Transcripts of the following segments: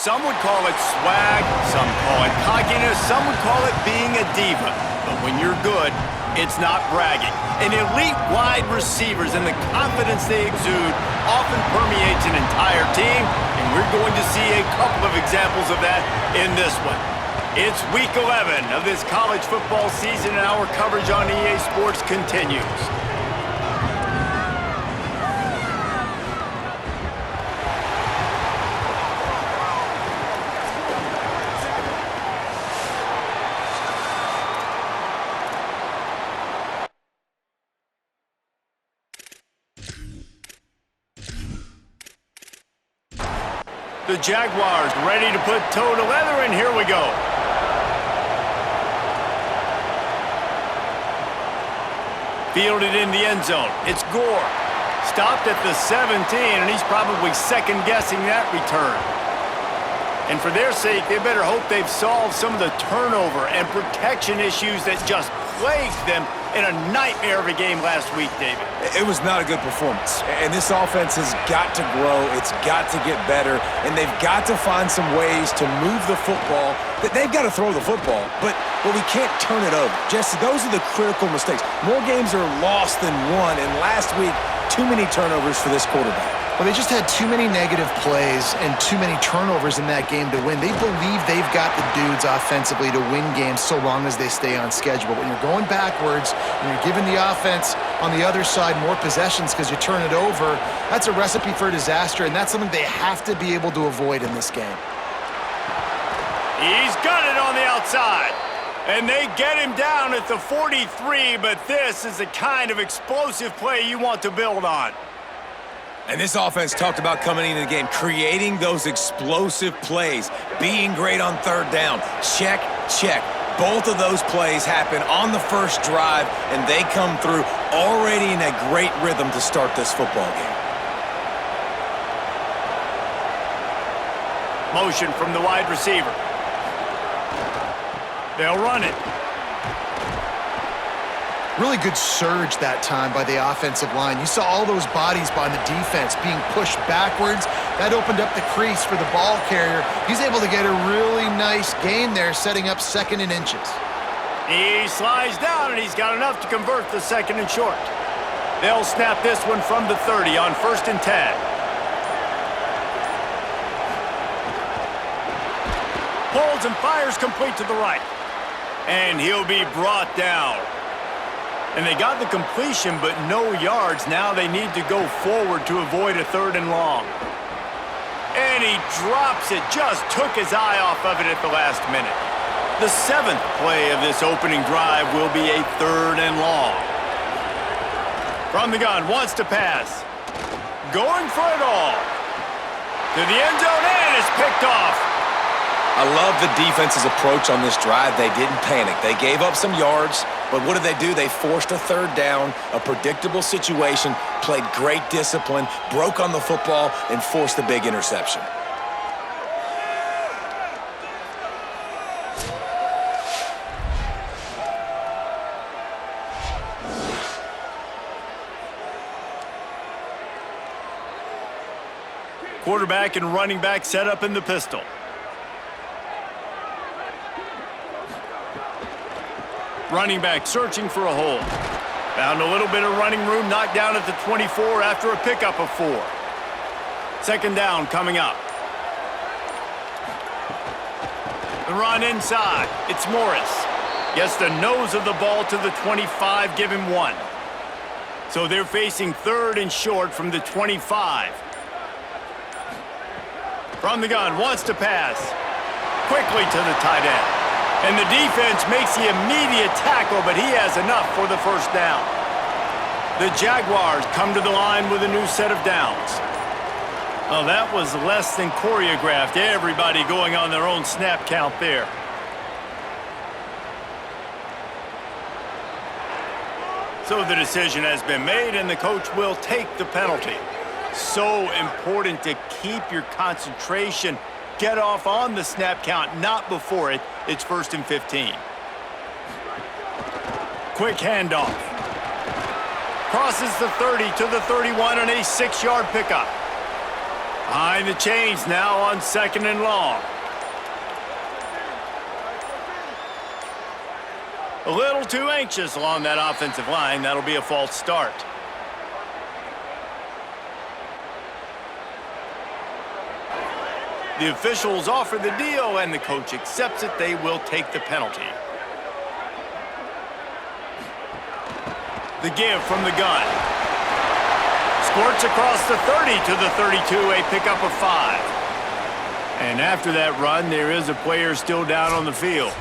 Some would call it swag, some call it cockiness, some would call it being a diva. But when you're good, it's not bragging. And elite wide receivers and the confidence they exude often permeates an entire team, and we're going to see a couple of examples of that in this one. It's week 11 of this college football season, and our coverage on EA Sports continues. The Jaguars ready to put toe to leather, and here we go. Fielded in the end zone. It's Gore. Stopped at the 17, and he's probably second-guessing that return. And for their sake, they better hope they've solved some of the turnover and protection issues that just plagued them in a nightmare of a game last week, David. It was not a good performance, and this offense has got to grow, it's got to get better, and they've got to find some ways to move the football. They've got to throw the football, but we can't turn it over. Jesse, those are the critical mistakes. More games are lost than won, and last week, too many turnovers for this quarterback. Well, they just had too many negative plays and too many turnovers in that game to win. They believe they've got the dudes offensively to win games so long as they stay on schedule. But when you're going backwards and you're giving the offense on the other side more possessions because you turn it over, that's a recipe for disaster, and that's something they have to be able to avoid in this game. He's got it on the outside. And they get him down at the 43, but this is the kind of explosive play you want to build on. And this offense talked about coming into the game, creating those explosive plays, being great on third down. Check, check. Both of those plays happen on the first drive, and they come through already in a great rhythm to start this football game. Motion from the wide receiver. They'll run it. Really good surge that time by the offensive line. You saw all those bodies by the defense being pushed backwards. That opened up the crease for the ball carrier. He's able to get a really nice gain there, setting up 2nd and inches. He slides down, and he's got enough to convert the 2nd and short. They'll snap this one from the 30 on 1st and 10. Pulls and fires complete to the right. And he'll be brought down. And they got the completion, but no yards. Now they need to go forward to avoid a 3rd and long. And he drops it. Just took his eye off of it at the last minute. The 7th play of this opening drive will be a 3rd and long. From the gun, wants to pass. Going for it all. To the end zone, and it's picked off. I love the defense's approach on this drive. They didn't panic. They gave up some yards, but what did they do? They forced a 3rd down, a predictable situation, played great discipline, broke on the football, and forced a big interception. Quarterback and running back set up in the pistol. Running back searching for a hole. Found a little bit of running room, knocked down at the 24 after a pickup of 4. 2nd down coming up. The run inside. It's Morris. Gets the nose of the ball to the 25, give him 1. So they're facing 3rd and short from the 25. From the gun, wants to pass. Quickly to the tight end. And the defense makes the immediate tackle, but he has enough for the 1st down. The Jaguars come to the line with a new set of downs. Oh, that was less than choreographed. Everybody going on their own snap count there. So the decision has been made, and the coach will take the penalty. So important to keep your concentration. Get off on the snap count, not before it. It's 1st and 15. Quick handoff. Crosses the 30 to the 31 on a 6-yard pickup. Behind the chains now on 2nd and long. A little too anxious along that offensive line. That'll be a false start. The officials offer the deal, and the coach accepts it. They will take the penalty. The give from the gun. Squirts across the 30 to the 32, a pickup of 5. And after that run, there is a player still down on the field.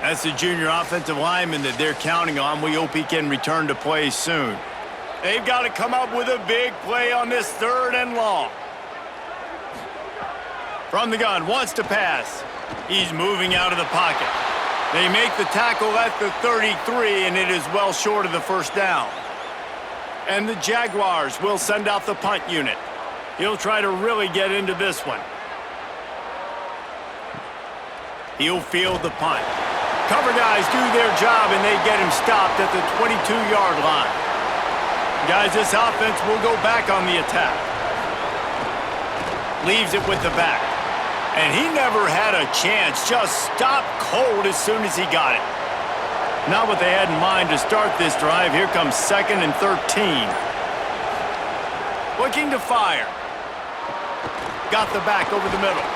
That's the junior offensive lineman that they're counting on. We hope he can return to play soon. They've got to come up with a big play on this 3rd and long. From the gun, wants to pass. He's moving out of the pocket. They make the tackle at the 33, and it is well short of the 1st down. And the Jaguars will send out the punt unit. He'll try to really get into this one. He'll field the punt. Cover guys do their job, and they get him stopped at the 22-yard line. Guys, this offense will go back on the attack. Leaves it with the back. And he never had a chance. Just stopped cold as soon as he got it. Not what they had in mind to start this drive. Here comes 2nd and 13. Looking to fire. Got the back over the middle.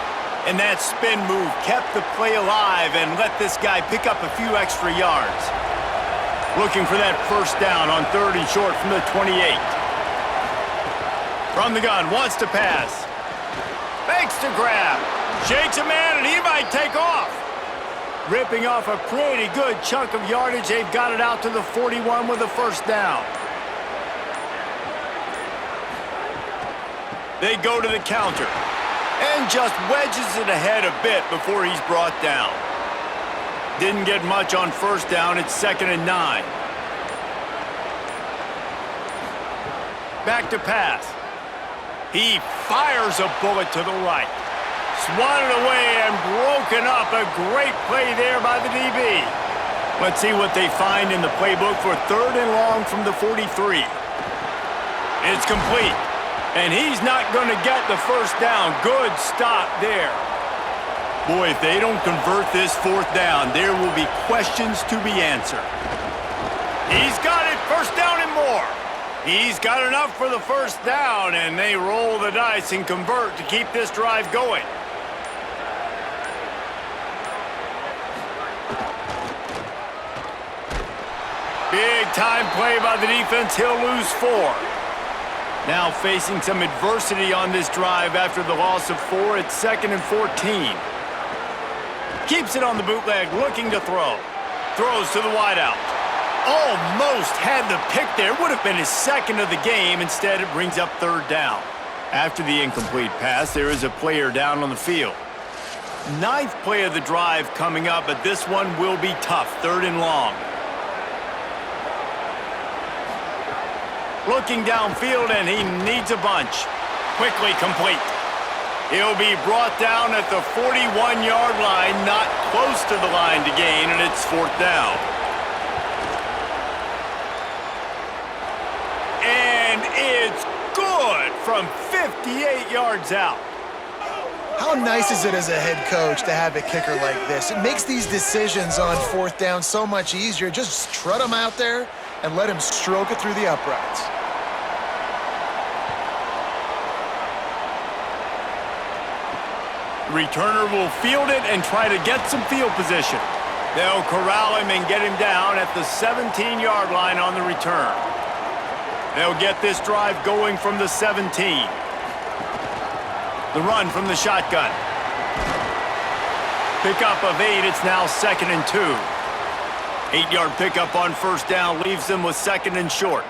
And that spin move kept the play alive and let this guy pick up a few extra yards. Looking for that 1st down on 3rd and short from the 28. From the gun, wants to pass. Makes the grab. Shakes a man, and he might take off. Ripping off a pretty good chunk of yardage. They've got it out to the 41 with a 1st down. They go to the counter. And just wedges it ahead a bit before he's brought down. Didn't get much on 1st down. It's 2nd and 9. Back to pass. He fires a bullet to the right. Swatted away and broken up. A great play there by the DB. Let's see what they find in the playbook for 3rd and long from the 43. It's complete. And he's not going to get the 1st down. Good stop there. Boy, if they don't convert this 4th down, there will be questions to be answered. He's got it. 1st down and more. He's got enough for the 1st down, and they roll the dice and convert to keep this drive going. Big time play by the defense. He'll lose 4. Now facing some adversity on this drive after the loss of 4 at 2nd and 14. Keeps it on the bootleg, looking to throw. Throws to the wideout. Almost had the pick there. Would have been his 2nd of the game. Instead, it brings up 3rd down. After the incomplete pass, there is a player down on the field. 9th play of the drive coming up, but this one will be tough. 3rd and long. Looking downfield, and he needs a bunch. Quickly complete. He'll be brought down at the 41-yard line, not close to the line to gain, and it's 4th down. And it's good from 58 yards out. How nice is it as a head coach to have a kicker like this? It makes these decisions on 4th down so much easier. Just strut him out there and let him stroke it through the uprights. Returner will field it and try to get some field position. They'll corral him and get him down at the 17-yard line on the return. They'll get this drive going from the 17. The run from the shotgun. Pickup of 8. It's now 2nd and 2. 8-yard pickup on 1st down leaves them with 2nd and short.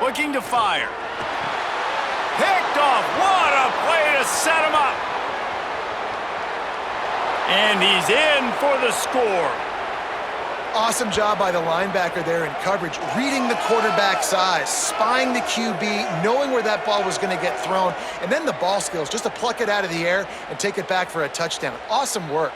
Looking to fire. Picked off. What a play to set him up. And he's in for the score. Awesome job by the linebacker there in coverage, reading the quarterback size, spying the QB, knowing where that ball was going to get thrown, and then the ball skills just to pluck it out of the air and take it back for a touchdown. Awesome work.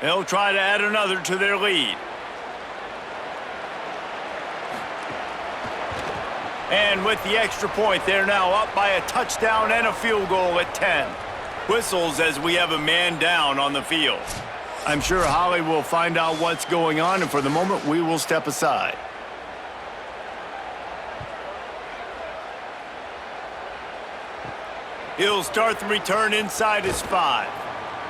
They'll try to add another to their lead. And with the extra point, they're now up by a touchdown and a field goal at 10. Whistles as we have a man down on the field. I'm sure Holly will find out what's going on, and for the moment, we will step aside. He'll start the return inside his 5.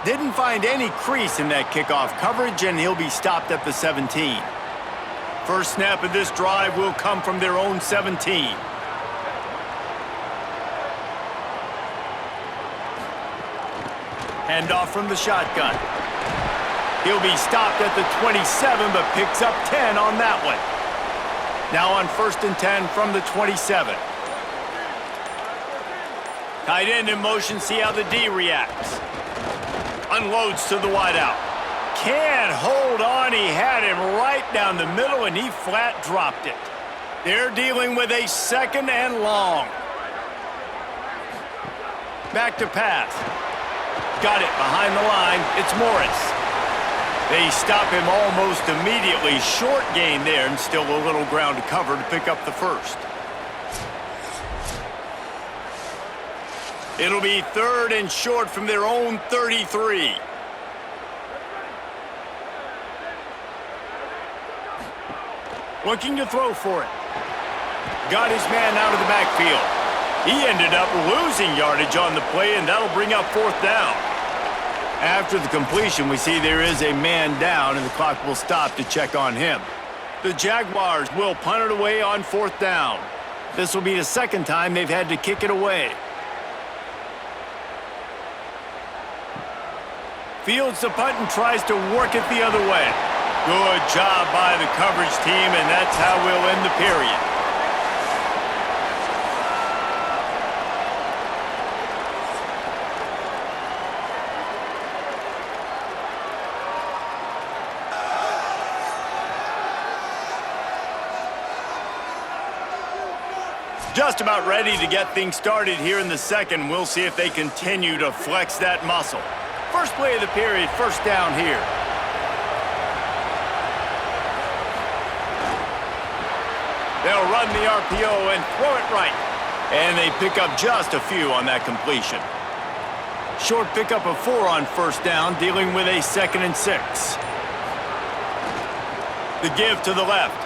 Didn't find any crease in that kickoff coverage, and he'll be stopped at the 17. First snap of this drive will come from their own 17. Handoff from the shotgun. He'll be stopped at the 27, but picks up 10 on that one. Now on 1st and 10 from the 27. Tight end in motion, see how the D reacts. Unloads to the wideout. Can't hold on, he had him right down the middle, and he flat dropped it. They're dealing with a 2nd and long. Back to pass. Got it behind the line, it's Morris. They stop him almost immediately. Short gain there, and still a little ground to cover to pick up the first. It'll be 3rd and short from their own 33. Looking to throw for it. Got his man out of the backfield. He ended up losing yardage on the play, and that'll bring up 4th down. After the completion, we see there is a man down, and the clock will stop to check on him. The Jaguars will punt it away on 4th down. This will be the 2nd time they've had to kick it away. Fields the punt and tries to work it the other way. Good job by the coverage team, and that's how we'll end the period. Just about ready to get things started here in the 2nd. We'll see if they continue to flex that muscle. First play of the period, 1st down here. They'll run the RPO and throw it right. And they pick up just a few on that completion. Short pickup of 4 on 1st down, dealing with a 2nd and 6. The give to the left.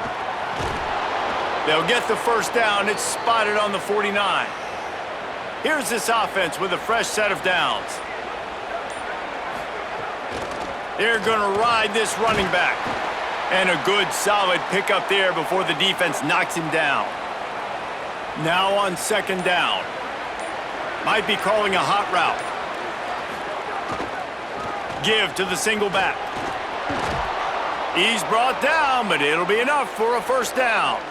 They'll get the 1st down. It's spotted on the 49. Here's this offense with a fresh set of downs. They're going to ride this running back. And a good, solid pickup there before the defense knocks him down. Now on 2nd down. Might be calling a hot route. Give to the single back. He's brought down, but it'll be enough for a 1st down.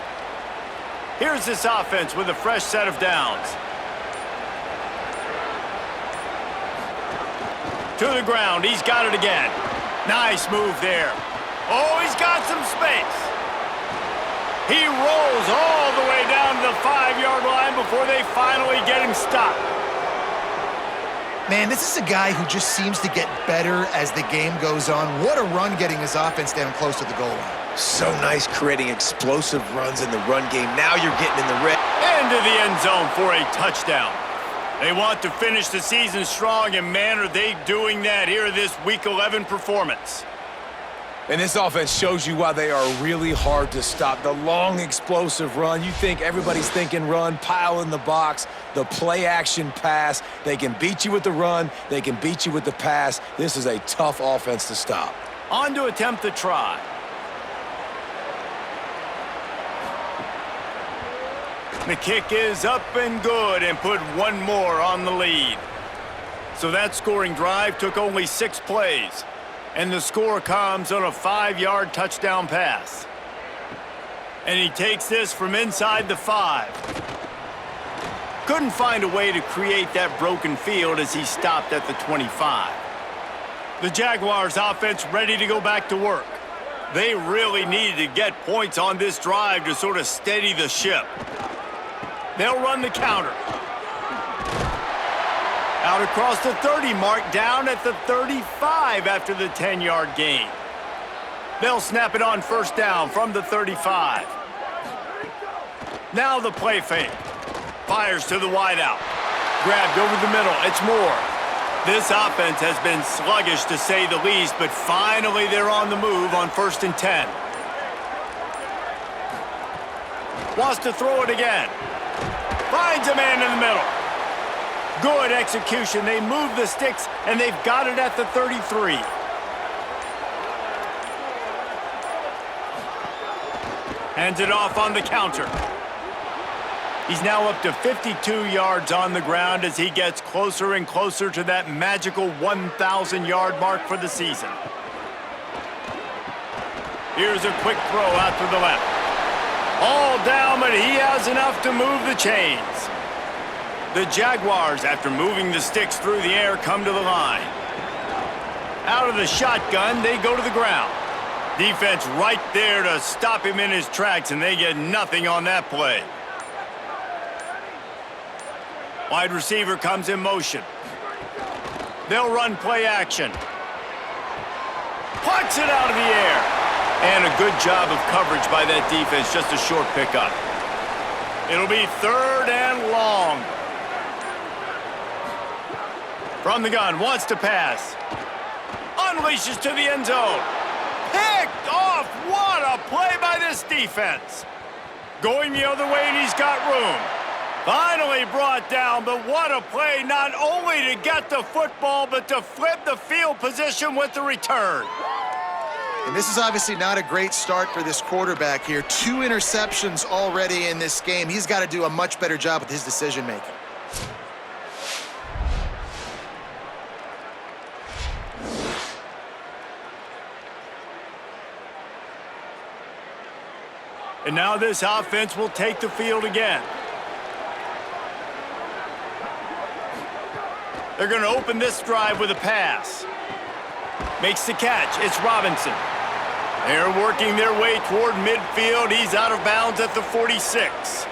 Here's this offense with a fresh set of downs. To the ground, he's got it again. Nice move there. Oh, he's got some space. He rolls all the way down to the 5-yard line before they finally get him stopped. Man, this is a guy who just seems to get better as the game goes on. What a run getting his offense down close to the goal line. So nice creating explosive runs in the run game. Now you're getting in the red. Into the end zone for a touchdown. They want to finish the season strong, and man, are they doing that here in this Week 11 performance. And this offense shows you why they are really hard to stop. The long, explosive run. You think everybody's thinking run, pile in the box, the play-action pass. They can beat you with the run. They can beat you with the pass. This is a tough offense to stop. On to attempt the try. The kick is up and good, and put one more on the lead. So that scoring drive took only 6 plays. And the score comes on a 5-yard touchdown pass. And he takes this from inside the 5. Couldn't find a way to create that broken field as he stopped at the 25. The Jaguars offense ready to go back to work. They really needed to get points on this drive to sort of steady the ship. They'll run the counter. Out across the 30 mark, down at the 35 after the 10-yard gain. They'll snap it on first down from the 35. Now the play fake. Fires to the wideout. Grabbed over the middle. It's Moore. This offense has been sluggish to say the least, but finally they're on the move on 1st and 10. Wants to throw it again. Finds a man in the middle. Good execution. They move the sticks, and they've got it at the 33. Hands it off on the counter. He's now up to 52 yards on the ground as he gets closer and closer to that magical 1,000-yard mark for the season. Here's a quick throw out to the left. All down, but he has enough to move the chains. The Jaguars, after moving the sticks through the air, come to the line. Out of the shotgun, they go to the ground. Defense right there to stop him in his tracks, and they get nothing on that play. Wide receiver comes in motion. They'll run play action. Plucks it out of the air. And a good job of coverage by that defense, just a short pickup. It'll be 3rd and long. From the gun, wants to pass. Unleashes to the end zone. Picked off. What a play by this defense. Going the other way, and he's got room. Finally brought down, but what a play, not only to get the football, but to flip the field position with the return. And this is obviously not a great start for this quarterback here. 2 interceptions already in this game. He's got to do a much better job with his decision-making. And now this offense will take the field again. They're going to open this drive with a pass. Makes the catch. It's Robinson. They're working their way toward midfield. He's out of bounds at the 46.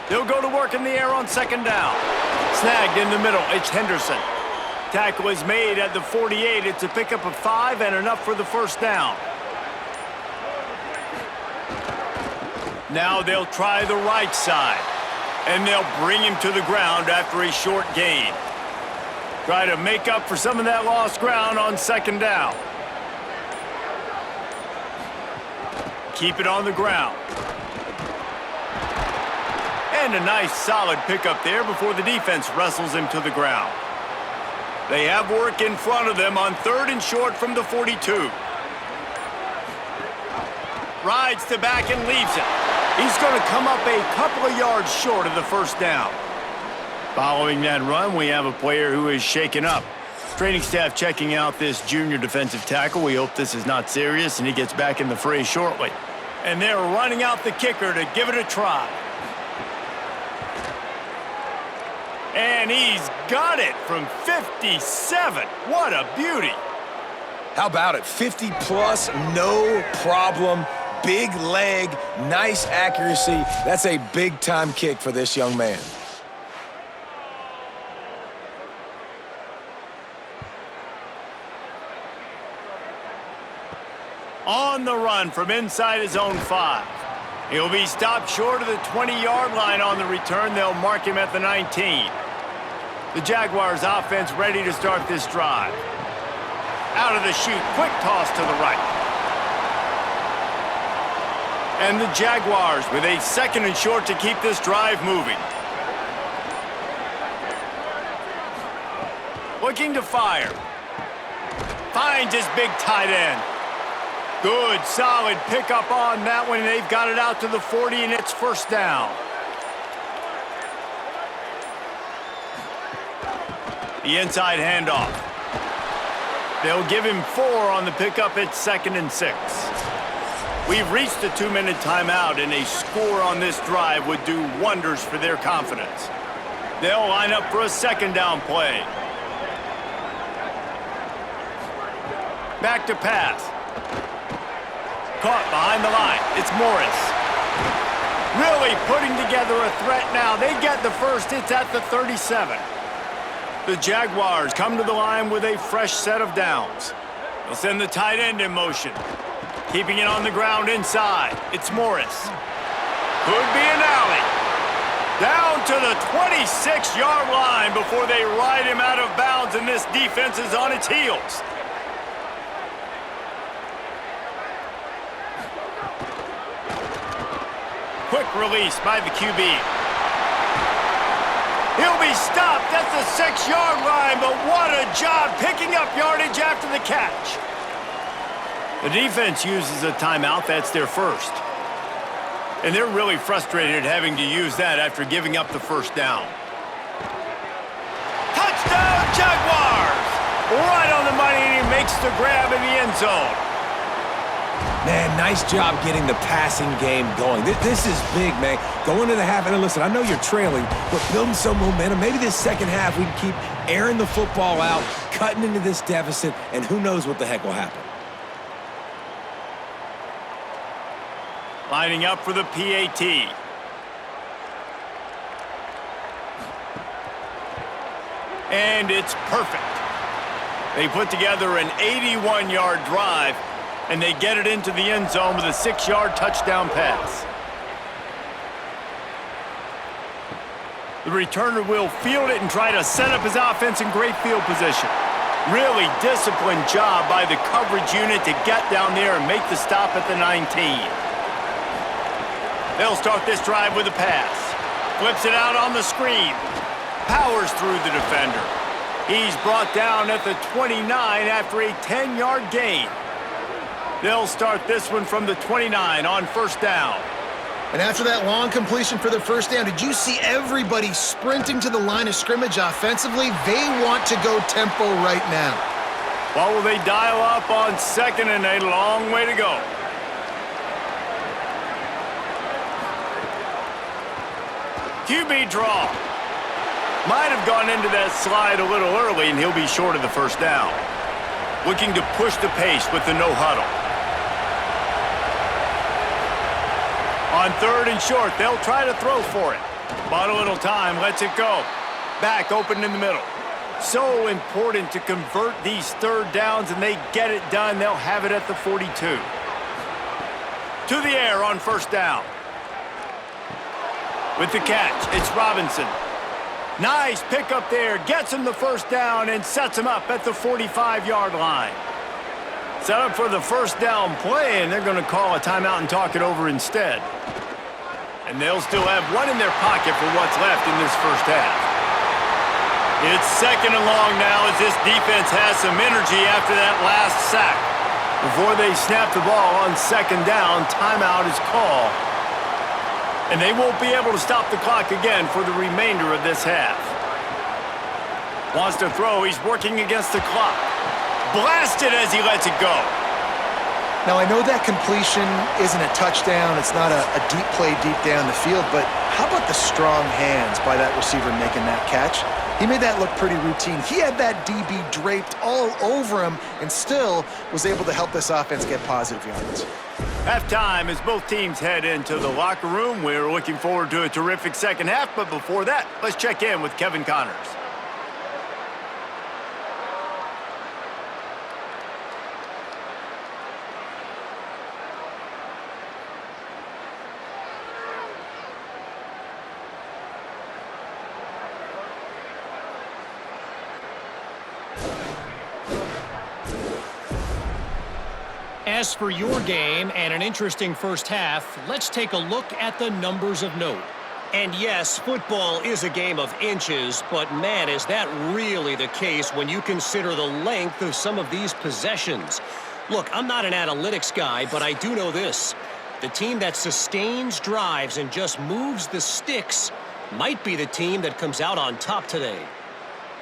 They'll go to work in the air on 2nd down. Snagged in the middle. It's Henderson. Tackle is made at the 48. It's a pickup of 5 and enough for the 1st down. Now they'll try the right side. And they'll bring him to the ground after a short gain. Try to make up for some of that lost ground on 2nd down. Keep it on the ground. And a nice solid pickup there before the defense wrestles him to the ground. They have work in front of them on 3rd and short from the 42. Rides to back and leaves it. He's going to come up a couple of yards short of the 1st down. Following that run, we have a player who is shaken up. Training staff checking out this junior defensive tackle. We hope this is not serious and he gets back in the fray shortly. And they're running out the kicker to give it a try. And he's got it from 57. What a beauty. How about it? 50-plus, no problem. Big leg, nice accuracy. That's a big-time kick for this young man. On the run from inside his own 5. He'll be stopped short of the 20-yard line on the return. They'll mark him at the 19. The Jaguars offense ready to start this drive. Out of the chute, quick toss to the right. And the Jaguars with a 2nd and short to keep this drive moving. Looking to fire. Finds his big tight end. Good, solid pickup on that one. They've got it out to the 40, and it's 1st down. The inside handoff. They'll give him 4 on the pickup at 2nd and 6. We've reached a 2-minute timeout, and a score on this drive would do wonders for their confidence. They'll line up for a 2nd down play. Back to pass. Caught behind the line. It's Morris. Really putting together a threat now. They get the first. It's at the 37. The Jaguars come to the line with a fresh set of downs. They'll send the tight end in motion. Keeping it on the ground inside. It's Morris. Could be an alley. Down to the 26-yard line before they ride him out of bounds, and this defense is on its heels. Quick release by the QB. He'll be stopped at the 6-yard line, but what a job picking up yardage after the catch. The defense uses a timeout. That's their first. And they're really frustrated having to use that after giving up the first down. Touchdown, Jaguars! Right on the money, and he makes the grab in the end zone. Man, nice job getting the passing game going. This is big, man. Going to the half, and listen, I know you're trailing, but building some momentum. Maybe this second half we can keep airing the football out, cutting into this deficit, and who knows what the heck will happen. Lining up for the PAT. And it's perfect. They put together an 81-yard drive, and they get it into the end zone with a 6-yard touchdown pass. The returner will field it and try to set up his offense in great field position. Really disciplined job by the coverage unit to get down there and make the stop at the 19. They'll start this drive with a pass. Flips it out on the screen. Powers through the defender. He's brought down at the 29 after a 10-yard gain. They'll start this one from the 29 on first down. And after that long completion for the first down, did you see everybody sprinting to the line of scrimmage offensively? They want to go tempo right now. What will they dial up on second and a long way to go? QB draw. Might have gone into that slide a little early, and he'll be short of the first down. Looking to push the pace with the no huddle. On third and short, they'll try to throw for it. Bought a little time, lets it go. Back open in the middle. So important to convert these third downs, and they get it done. They'll have it at the 42. To the air on first down. With the catch, it's Robinson. Nice pickup there. Gets him the first down and sets him up at the 45-yard line. Set up for the first down play, and they're going to call a timeout and talk it over instead. And they'll still have one in their pocket for what's left in this first half. It's second and long now as this defense has some energy after that last sack. Before they snap the ball on second down, timeout is called. And they won't be able to stop the clock again for the remainder of this half. Wants to throw. He's working against the clock. Blasted as he lets it go. Now, I know that completion isn't a touchdown. It's not a deep play deep down the field, but how about the strong hands by that receiver making that catch? He made that look pretty routine. He had that DB draped all over him and still was able to help this offense get positive yards. Halftime as both teams head into the locker room. We're looking forward to a terrific second half, but before that, let's check in with Kevin Connors. As for your game and an interesting first half, let's take a look at the numbers of note. And yes, football is a game of inches, but man, is that really the case when you consider the length of some of these possessions. Look, I'm not an analytics guy, but I do know this. The team that sustains drives and just moves the sticks might be the team that comes out on top today.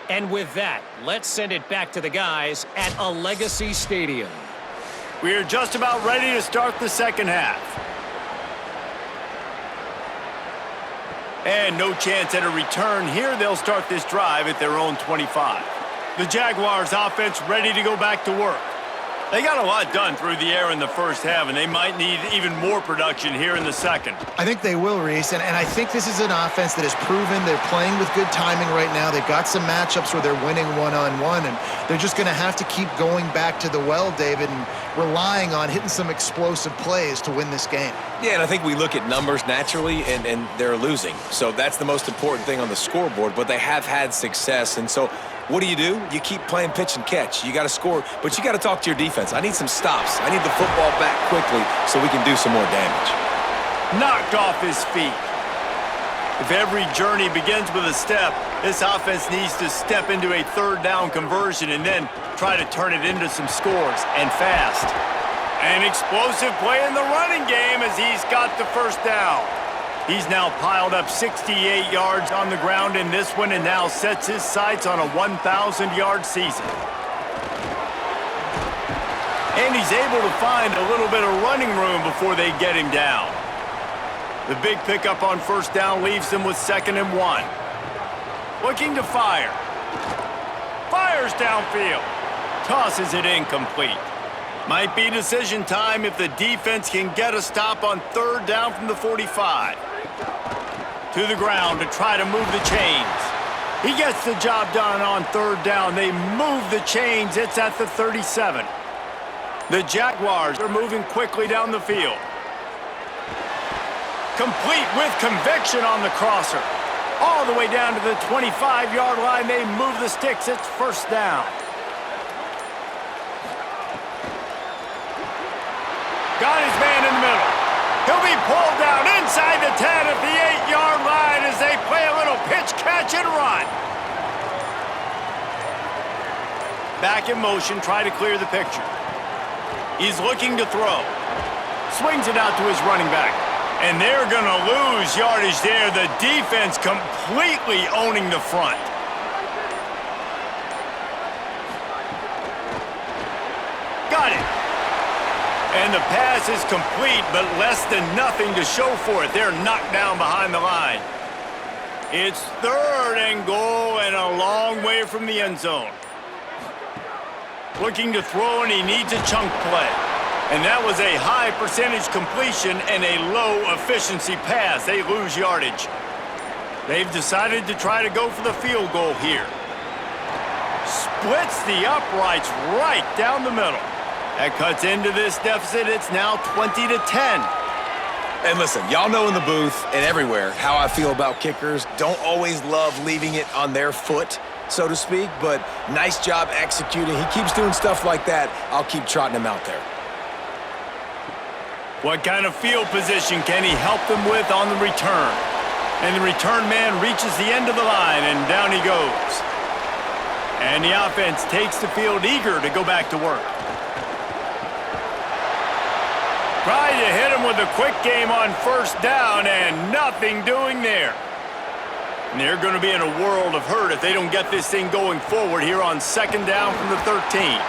And with that, let's send it back to the guys at a Legacy Stadium. We are just about ready to start the second half. And no chance at a return here. They'll start this drive at their own 25. The Jaguars offense ready to go back to work. They got a lot done through the air in the first half, and they might need even more production here in the second. I think they will, Reese, and I think this is an offense that has proven they're playing with good timing right now. They've got some matchups where they're winning one-on-one, and they're just going to have to keep going back to the well, David, and relying on hitting some explosive plays to win this game. Yeah, and I think we look at numbers naturally, and they're losing. So that's the most important thing on the scoreboard, but they have had success. And so what do? You keep playing pitch and catch. You got to score, but you got to talk to your defense. I need some stops. I need the football back quickly so we can do some more damage. Knocked off his feet. If every journey begins with a step, this offense needs to step into a third down conversion and then try to turn it into some scores, and fast. An explosive play in the running game as he's got the first down. He's now piled up 68 yards on the ground in this one and now sets his sights on a 1,000-yard season. And he's able to find a little bit of running room before they get him down. The big pickup on first down leaves them with 2nd and 1. Looking to fire. Fires downfield. Tosses it incomplete. Might be decision time if the defense can get a stop on 3rd down from the 45. To the ground to try to move the chains. He gets the job done on 3rd down. They move the chains. It's at the 37. The Jaguars are moving quickly down the field. Complete with conviction on the crosser. All the way down to the 25-yard line. They move the sticks. It's 1st down. Got his man in the middle. He'll be pulled down inside the 10 at the 8-yard line as they play a little pitch, catch, and run. Back in motion, try to clear the picture. He's looking to throw. Swings it out to his running back. And they're going to lose yardage there. The defense completely owning the front. Got it. And the pass is complete, but less than nothing to show for it. They're knocked down behind the line. It's 3rd and goal and a long way from the end zone. Looking to throw, and he needs a chunk play. And that was a high percentage completion and a low efficiency pass. They lose yardage. They've decided to try to go for the field goal here. Splits the uprights right down the middle. That cuts into this deficit. It's now 20-10. And listen, y'all know in the booth and everywhere how I feel about kickers. Don't always love leaving it on their foot, so to speak, but nice job executing. He keeps doing stuff like that. I'll keep trotting him out there. What kind of field position can he help them with on the return? And the return man reaches the end of the line, and down he goes. And the offense takes the field eager to go back to work. Tried to hit him with a quick game on 1st down, and nothing doing there. And they're going to be in a world of hurt if they don't get this thing going forward here on 2nd down from the 13.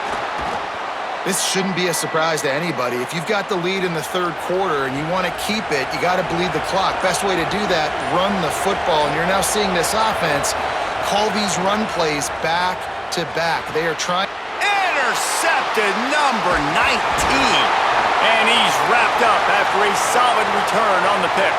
This shouldn't be a surprise to anybody. If you've got the lead in the 3rd quarter and you want to keep it, you got to bleed the clock. Best way to do that, run the football. And you're now seeing this offense call these run plays back to back. They are trying. Intercepted, number 19. And he's wrapped up after a solid return on the pick.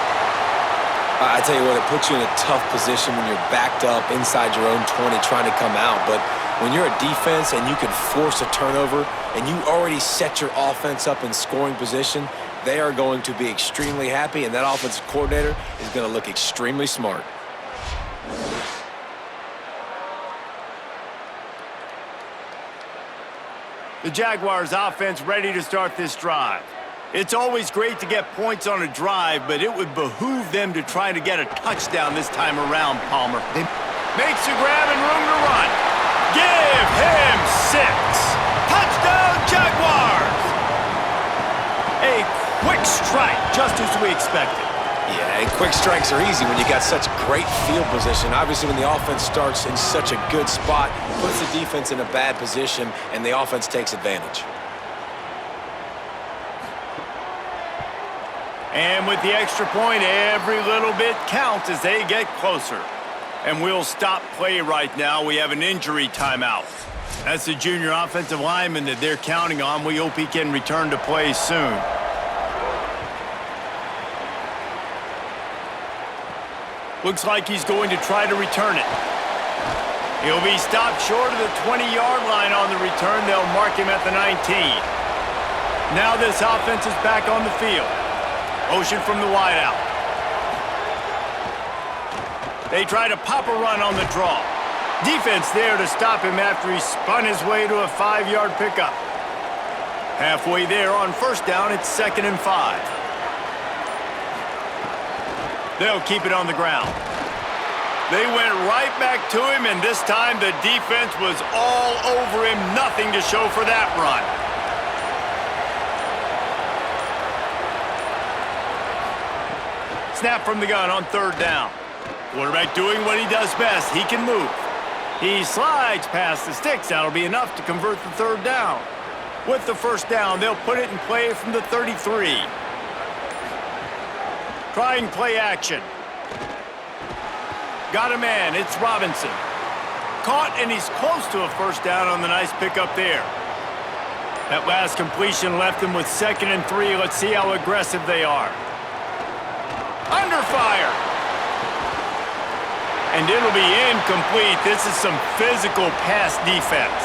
I tell you what, it puts you in a tough position when you're backed up inside your own 20 trying to come out. But when you're a defense and you can force a turnover and you already set your offense up in scoring position, they are going to be extremely happy, and that offensive coordinator is going to look extremely smart. The Jaguars offense ready to start this drive. It's always great to get points on a drive, but it would behoove them to try to get a touchdown this time around, Palmer. Makes a grab and room to run. Give him 6. Touchdown, Jaguars! A quick strike, just as we expected. Yeah, and quick strikes are easy when you got such great field position. Obviously, when the offense starts in such a good spot, puts the defense in a bad position, and the offense takes advantage. And with the extra point, every little bit counts as they get closer. And we'll stop play right now. We have an injury timeout. That's the junior offensive lineman that they're counting on. We hope he can return to play soon. Looks like he's going to try to return it. He'll be stopped short of the 20-yard line on the return. They'll mark him at the 19. Now this offense is back on the field. Motion from the wideout. They try to pop a run on the draw. Defense there to stop him after he spun his way to a 5-yard pickup. Halfway there on first down, it's 2nd and 5. They'll keep it on the ground. They went right back to him, and this time the defense was all over him. Nothing to show for that run. Snap from the gun on 3rd down. Quarterback doing what he does best. He can move. He slides past the sticks. That'll be enough to convert the 3rd down. With the 1st down, they'll put it in play from the 33. Trying play action. Got a man. It's Robinson. Caught, and he's close to a 1st down on the nice pickup there. That last completion left them with 2nd and 3. Let's see how aggressive they are. Under fire. And it'll be incomplete. This is some physical pass defense.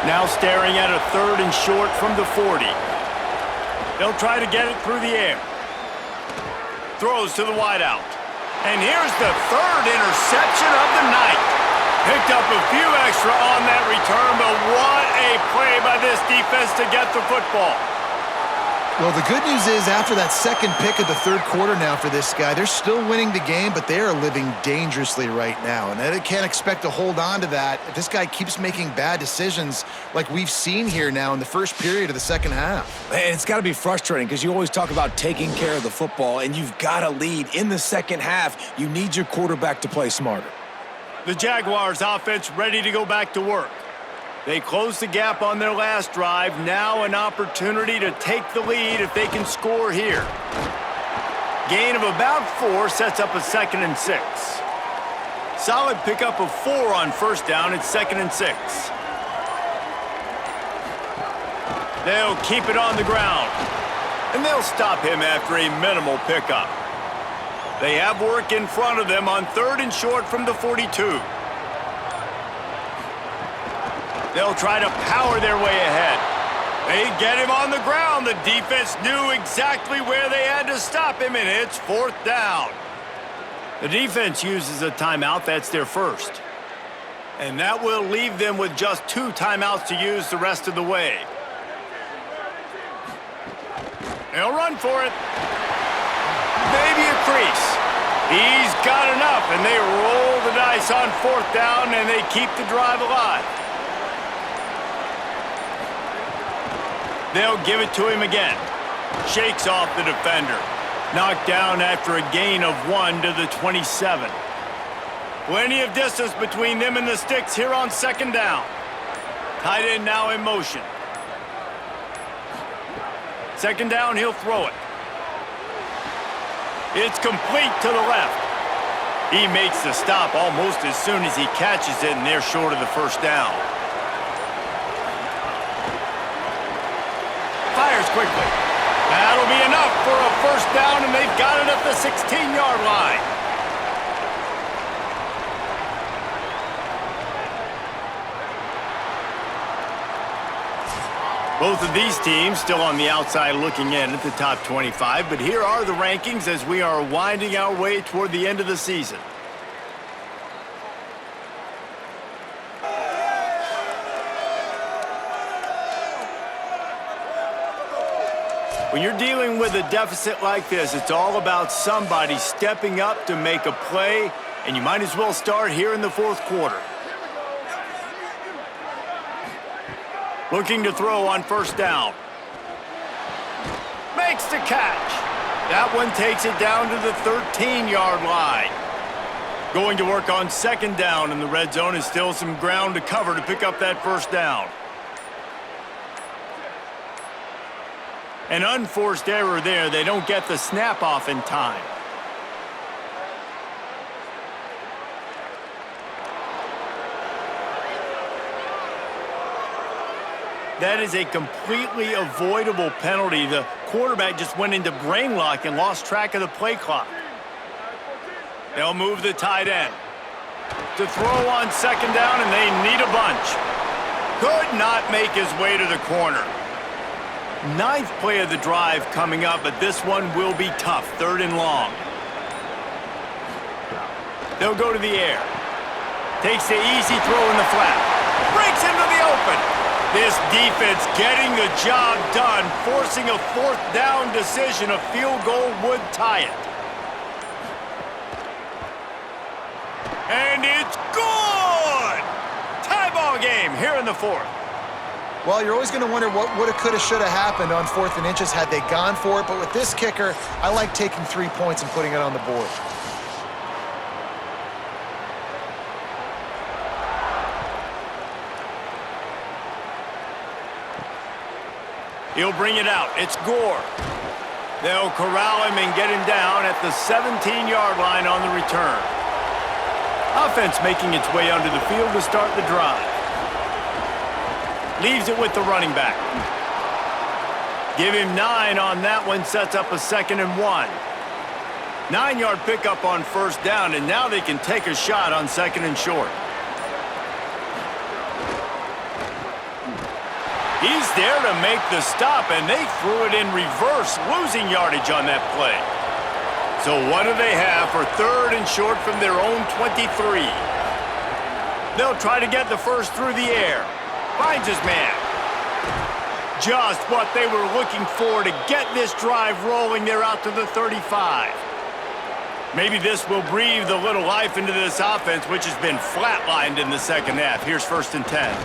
Now staring at a 3rd and short from the 40. They'll try to get it through the air. Throws to the wideout. And here's the 3rd interception of the night. Picked up a few extra on that return, but what a play by this defense to get the football. Well, the good news is after that 2nd pick of the 3rd quarter now for this guy, they're still winning the game, but they are living dangerously right now. And they can't expect to hold on to that if this guy keeps making bad decisions like we've seen here now in the first period of the 2nd half. And it's got to be frustrating because you always talk about taking care of the football, and you've got to lead in the 2nd half. You need your quarterback to play smarter. The Jaguars offense ready to go back to work. They closed the gap on their last drive. Now an opportunity to take the lead if they can score here. Gain of about 4 sets up a 2nd and 6. Solid pickup of 4 on 1st down. It's 2nd and 6. They'll keep it on the ground. And they'll stop him after a minimal pickup. They have work in front of them on 3rd and short from the 42. They'll try to power their way ahead. They get him on the ground. The defense knew exactly where they had to stop him, and it's 4th down. The defense uses a timeout. That's their 1st. And that will leave them with just 2 timeouts to use the rest of the way. They'll run for it. Maybe a crease. He's got enough, and they roll the dice on 4th down, and they keep the drive alive. They'll give it to him again. Shakes off the defender. Knocked down after a gain of 1 to the 27. Plenty of distance between them and the sticks here on 2nd down. Tight end now in motion. 2nd down, he'll throw it. It's complete to the left. He makes the stop almost as soon as he catches it, and they're short of the 1st down. Fires quickly. That'll be enough for a 1st down, and they've got it at the 16-yard line. Both of these teams still on the outside looking in at the top 25, but here are the rankings as we are winding our way toward the end of the season. When you're dealing with a deficit like this, it's all about somebody stepping up to make a play, and you might as well start here in the 4th quarter. Looking to throw on 1st down. Makes the catch. That one takes it down to the 13-yard line. Going to work on 2nd down, and the red zone is still some ground to cover to pick up that 1st down. An unforced error there. They don't get the snap off in time. That is a completely avoidable penalty. The quarterback just went into brain lock and lost track of the play clock. They'll move the tight end to throw on second down, and they need a bunch. Could not make his way to the corner. Ninth play of the drive coming up, but this one will be tough. 3rd and long. They'll go to the air. Takes the easy throw in the flat. Breaks into the open. This defense getting the job done, forcing a 4th down decision. A field goal would tie it. And it's good! Tie ball game here in the 4th. Well, you're always going to wonder what woulda, coulda, shoulda happened on 4th and inches had they gone for it. But with this kicker, I like taking 3 points and putting it on the board. He'll bring it out. It's Gore. They'll corral him and get him down at the 17-yard line on the return. Offense making its way onto the field to start the drive. Leaves it with the running back. Give him 9 on that one, sets up a 2nd and 1. 9-yard pickup on 1st down, and now they can take a shot on 2nd and short. He's there to make the stop, and they threw it in reverse, losing yardage on that play. So what do they have for 3rd and short from their own 23? They'll try to get the first through the air. Finds his man. Just what they were looking for to get this drive rolling. They're out to the 35. Maybe this will breathe a little life into this offense, which has been flatlined in the 2nd half. Here's 1st and 10.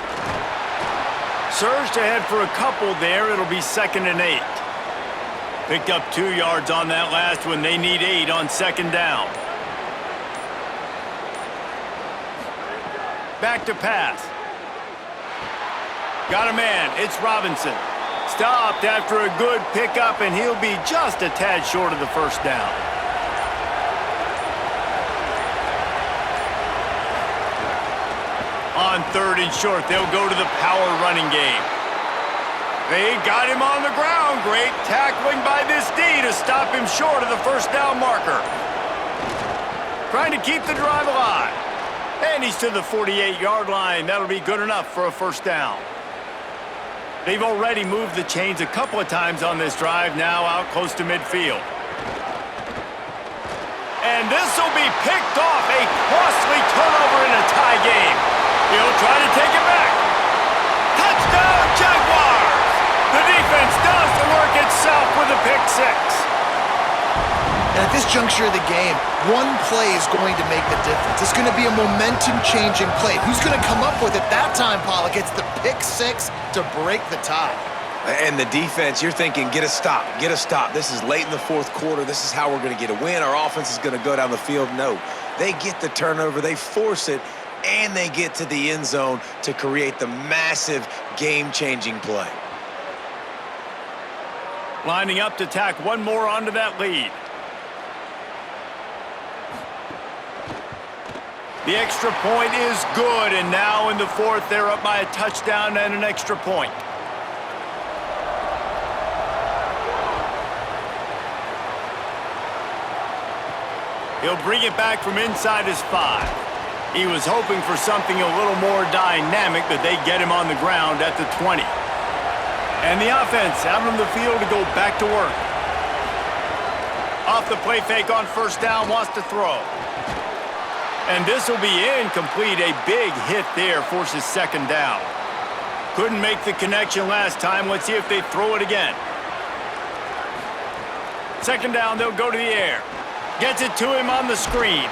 Surged ahead for a couple there. It'll be 2nd and 8. Picked up 2 yards on that last one. They need 8 on 2nd down. Back to pass. Got a man. It's Robinson. Stopped after a good pickup, and he'll be just a tad short of the 1st down. On 3rd and short, they'll go to the power running game. They got him on the ground. Great tackling by this D to stop him short of the 1st down marker. Trying to keep the drive alive. And he's to the 48-yard line. That'll be good enough for a 1st down. They've already moved the chains a couple of times on this drive, now out close to midfield. And this will be picked off. A costly turnover in a tie game. He'll try to take it back. Touchdown, Jaguars! The defense does the work itself with a pick 6. And at this juncture of the game, one play is going to make the difference. It's going to be a momentum-changing play. Who's going to come up with it that time, Pollock? It's the pick 6 to break the tie. And the defense, you're thinking, get a stop, get a stop. This is late in the 4th quarter. This is how we're going to get a win. Our offense is going to go down the field. No, they get the turnover, they force it, and they get to the end zone to create the massive game-changing play. Lining up to tack one more onto that lead. The extra point is good, and now in the 4th, they're up by a touchdown and an extra point. He'll bring it back from inside his 5. He was hoping for something a little more dynamic, but they get him on the ground at the 20. And the offense out on the field to go back to work. Off the play fake on 1st down, wants to throw. And this will be incomplete. A big hit there forces 2nd down. Couldn't make the connection last time. Let's see if they throw it again. 2nd down, they'll go to the air. Gets it to him on the screen.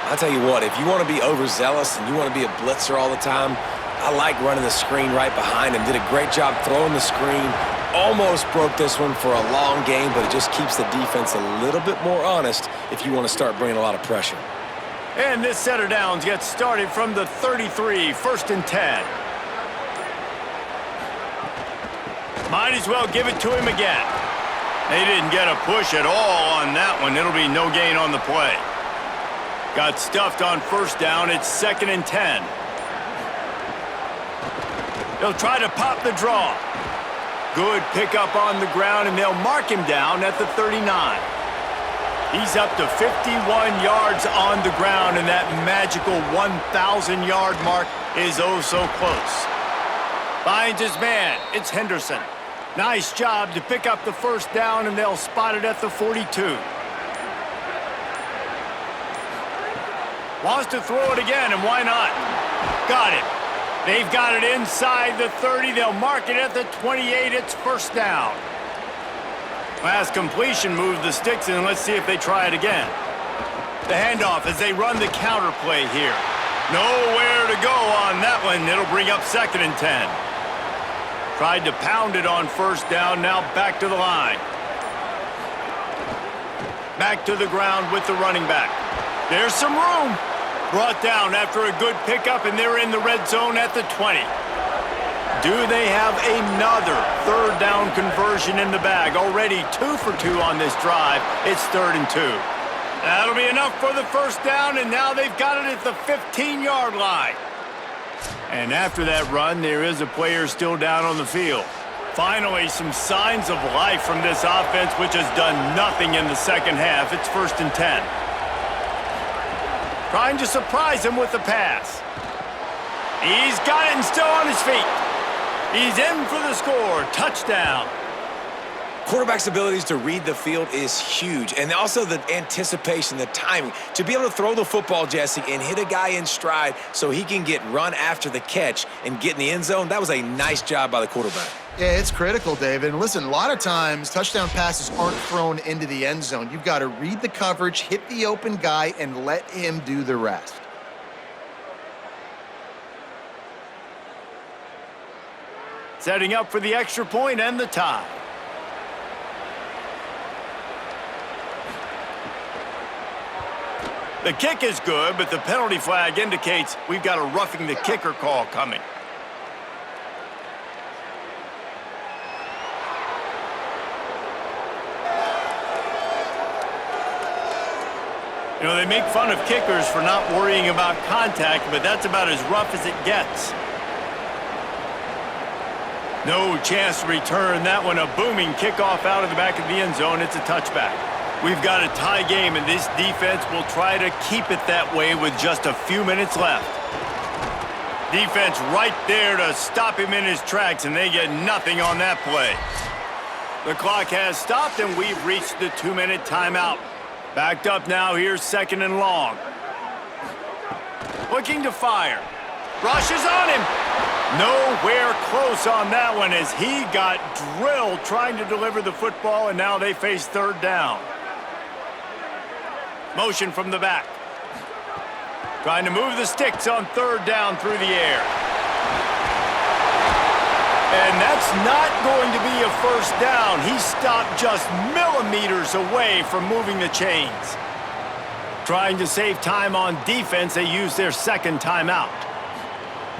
I'll tell you what, if you want to be overzealous and you want to be a blitzer all the time, I like running the screen right behind him. Did a great job throwing the screen. Almost broke this one for a long game, but it just keeps the defense a little bit more honest if you want to start bringing a lot of pressure. And this set of downs gets started from the 33, 1st and 10. Might as well give it to him again. They didn't get a push at all on that one. It'll be no gain on the play. Got stuffed on 1st down. It's 2nd and 10. They'll try to pop the draw. Good pickup on the ground, and they'll mark him down at the 39. He's up to 51 yards on the ground, and that magical 1,000-yard mark is oh so close. Finds his man. It's Henderson. Nice job to pick up the first down, and they'll spot it at the 42. Wants to throw it again, and why not? Got it. They've got it inside the 30. They'll mark it at the 28. It's first down. Last completion moved the sticks, and let's see if they try it again. The handoff as they run the counter play here. Nowhere to go on that one. It'll bring up 2nd and 10. Tried to pound it on first down, now back to the line. Back to the ground with the running back. There's some room. Brought down after a good pickup, and they're in the red zone at the 20. Do they have another third down conversion in the bag? Already 2 for 2 on this drive. It's 3rd and 2. That'll be enough for the first down, and now they've got it at the 15-yard line. And after that run, there is a player still down on the field. Finally, some signs of life from this offense, which has done nothing in the second half. It's 1st and 10. Trying to surprise him with the pass. He's got it and still on his feet. He's in for the score. Touchdown. Quarterback's abilities to read the field is huge, and also the anticipation, the timing. To be able to throw the football, Jesse, and hit a guy in stride so he can get run after the catch and get in the end zone, that was a nice job by the quarterback. Yeah, it's critical, David. And listen, a lot of times touchdown passes aren't thrown into the end zone. You've got to read the coverage, hit the open guy, and let him do the rest. Setting up for the extra point and the tie. The kick is good, but the penalty flag indicates we've got a roughing the kicker call coming. You know, they make fun of kickers for not worrying about contact, but that's about as rough as it gets. No chance to return that one. A booming kickoff out of the back of the end zone. It's a touchback. We've got a tie game, and this defense will try to keep it that way with just a few minutes left. Defense right there to stop him in his tracks, and they get nothing on that play. The clock has stopped, and we've reached the 2-minute timeout. Backed up now, here's 2nd and long. Looking to fire. Rushes on him. Nowhere close on that one as he got drilled trying to deliver the football, and now they face 3rd down. Motion from the back. Trying to move the sticks on 3rd down through the air. And that's not going to be a first down. He stopped just millimeters away from moving the chains. Trying to save time on defense, they use their 2nd timeout.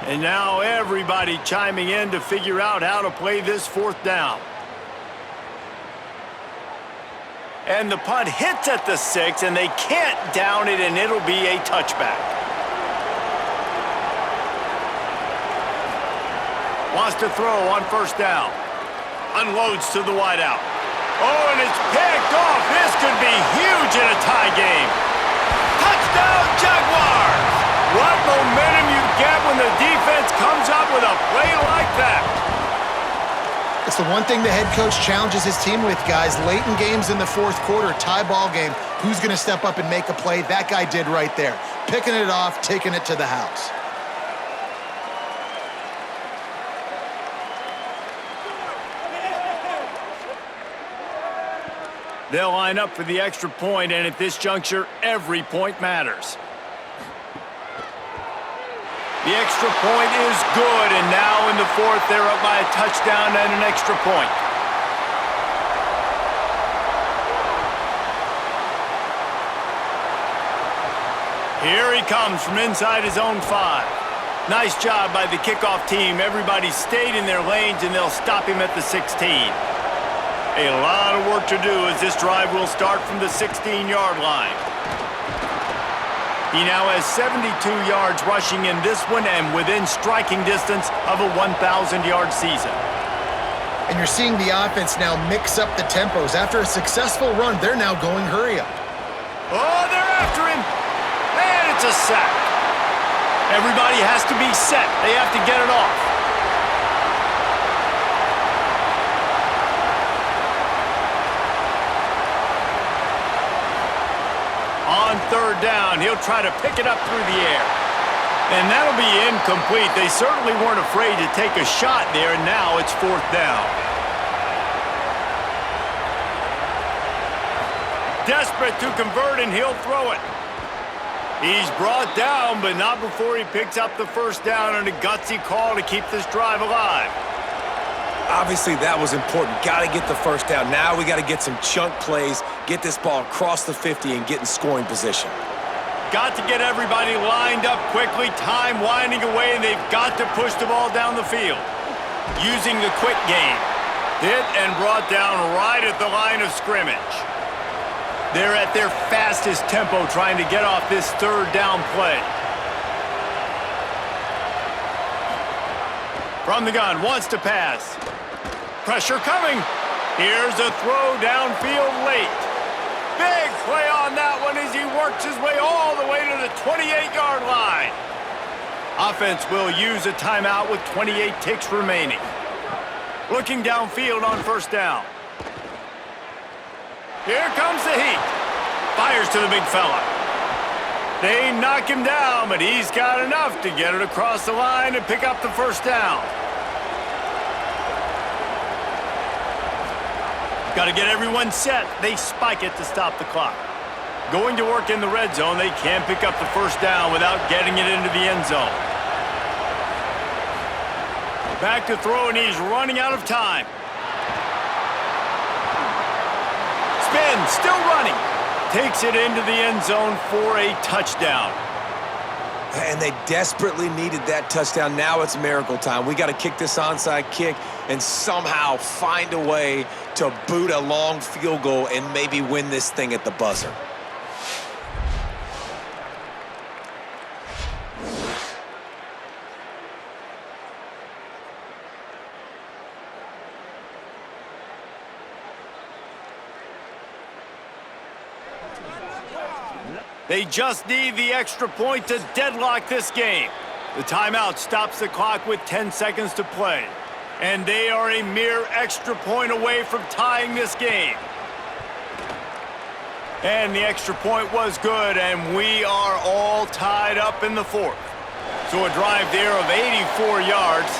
And now everybody chiming in to figure out how to play this 4th down. And the punt hits at the 6, and they can't down it, and it'll be a touchback. Wants to throw on 1st down. Unloads to the wideout. Oh, and it's picked off. This could be huge in a tie game. Touchdown, Jaguars! What momentum you get when the defense comes up with a play like that. It's the one thing the head coach challenges his team with, guys. Late in games in the 4th quarter, tie ball game, who's going to step up and make a play? That guy did right there. Picking it off, taking it to the house. They'll line up for the extra point, and at this juncture, every point matters. The extra point is good, and now in the 4th, they're up by a touchdown and an extra point. Here he comes from inside his own 5. Nice job by the kickoff team. Everybody stayed in their lanes, and they'll stop him at the 16. A lot of work to do as this drive will start from the 16-yard line. He now has 72 yards rushing in this one and within striking distance of a 1,000-yard season. And you're seeing the offense now mix up the tempos. After a successful run, they're now going hurry up. Oh, they're after him. And it's a sack. Everybody has to be set. They have to get it off. On third down, he'll try to pick it up through the air. And that'll be incomplete. They certainly weren't afraid to take a shot there, and now it's fourth down. Desperate to convert, and he'll throw it. He's brought down, but not before he picks up the first down on a gutsy call to keep this drive alive. Obviously, that was important. Got to get the first down. Now we got to get some chunk plays, get this ball across the 50 and get in scoring position. Got to get everybody lined up quickly, time winding away, and they've got to push the ball down the field. Using the quick game. Hit and brought down right at the line of scrimmage. They're at their fastest tempo trying to get off this third down play. From the gun, wants to pass. Pressure coming. Here's a throw downfield late. Big play on that one as he works his way all the way to the 28-yard line. Offense will use a timeout with 28 ticks remaining. Looking downfield on first down. Here comes the heat. Fires to the big fella. They knock him down, but he's got enough to get it across the line and pick up the first down. Got to get everyone set. They spike it to stop the clock. Going to work in the red zone, they can't pick up the first down without getting it into the end zone. Back to throw, and he's running out of time. Spin, still running. Takes it into the end zone for a touchdown. And they desperately needed that touchdown. Now it's miracle time. We got to kick this onside kick and somehow find a way to boot a long field goal and maybe win this thing at the buzzer. They just need the extra point to deadlock this game. The timeout stops the clock with 10 seconds to play. And they are a mere extra point away from tying this game. And the extra point was good, and we are all tied up in the fourth. So a drive there of 84 yards,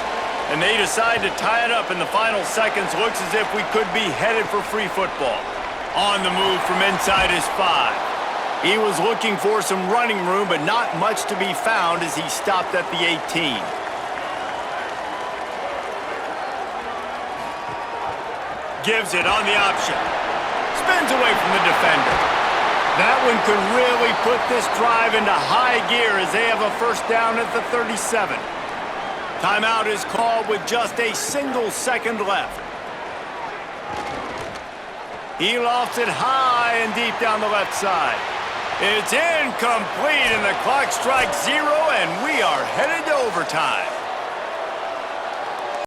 and they decide to tie it up in the final seconds. Looks as if we could be headed for free football. On the move from inside his 5. He was looking for some running room, but not much to be found as he stopped at the 18. Gives it on the option. Spins away from the defender. That one could really put this drive into high gear as they have a first down at the 37. Timeout is called with just a single second left. He lofts it high and deep down the left side. It's incomplete, and the clock strikes 0, and we are headed to overtime.